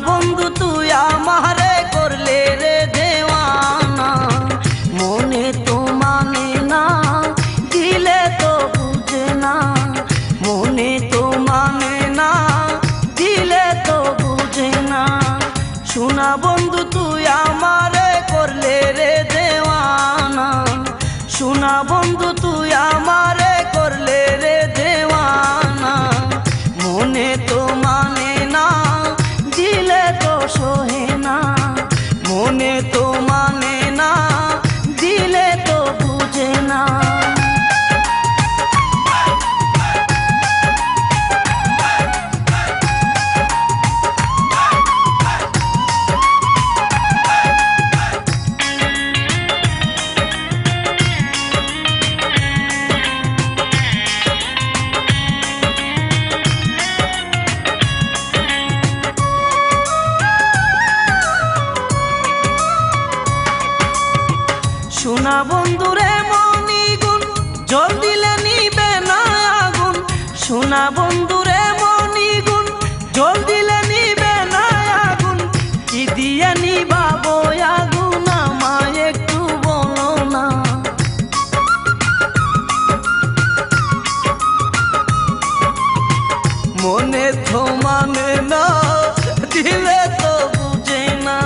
বন্ধু তুই আমারে করলে রে দেওয়ানা, মনে তো মানে না দিলে তো বুঝে না, মনে তো মানে না দিলে তো বুঝে না। শোনা বন্ধু তুই আমারে করলে রে দেওয়ানা, শোনা বন্ধু তুই আমারে করলে রে দেওয়ানা, মনে তো মানে না দিলে তো সহে না, মনে তো মানে না দিলে তো বুঝে না। শোনা বন্ধুরে মনি গুণ জল দিলে নিবে না আগুন, শোনা বন্ধুরে মনি গুণ জল দিলে নিবে না আগুন, কি দিয়ে নিবাবো আগুন আমায় একটু বলো না। মনে তো মানে না দিলে তো বুঝে না,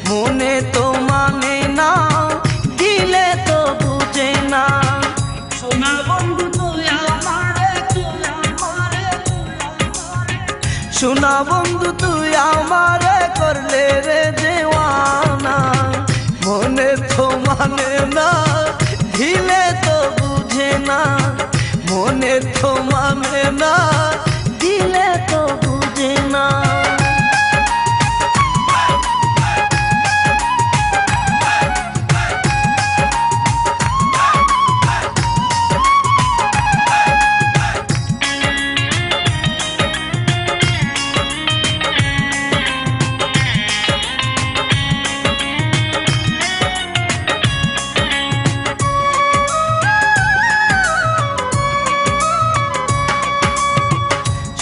মনে তো মানে না দিলে তো বুঝে না। শোনা বন্ধু তুই আমারে, শোনা বন্ধু তুই আমারে করলে রে দেওয়ানা, মনে তো মানে না দিলে তো বুঝে না, মনে তো মানে না দিলে তো বুঝে না।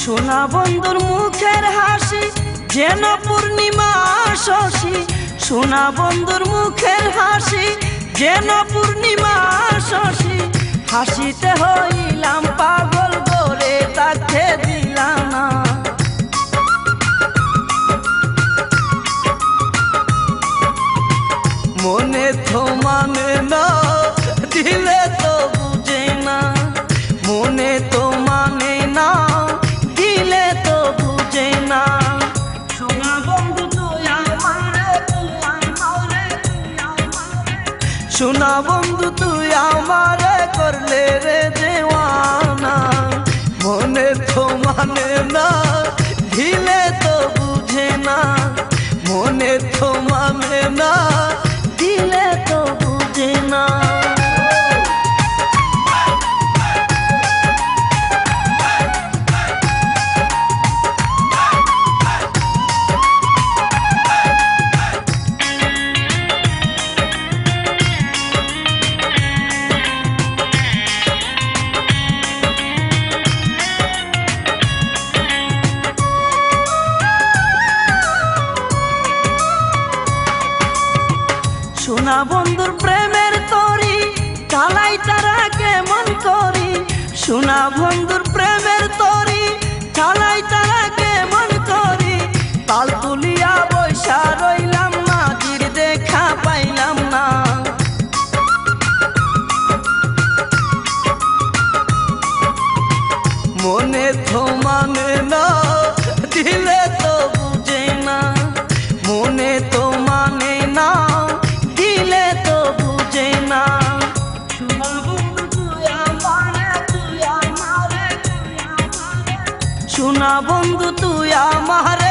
শোনা বন্ধুর মুখের হাসি যেন পূর্ণিমা শশী, শোনা বন্ধুর মুখের হাসি যেন পূর্ণিমা শশী, হাসিতে হইলাম পাগল করে তাকে দিলাম না। মনে তো মানে না দিলে তো বুঝে না, মনে তো মানে না দিলে তো বুঝে না। শোনা বন্ধু তুই আমারে, শোনা বন্ধু তুই আমারে করলে রে দেওয়ানা, মনে তো মানে না দিলে তো বুঝে না, মনে তো মানে না দিলে তো বুঝে না। শোনা বন্ধুর প্রেমের তরি চালাই তারা কেমন করি, শোনা বন্ধুর প্রেমের তরি চালাই তারা কেমন করি, তাল তুলিয়া বৈশা রইলাম মাঝির দেখা পাইলাম না। মনে তো মানে না দিলে তো বুঝে না, মনে তো মানে না দিলে তো বুঝে না। শোনা বন্ধু তুই আমারে,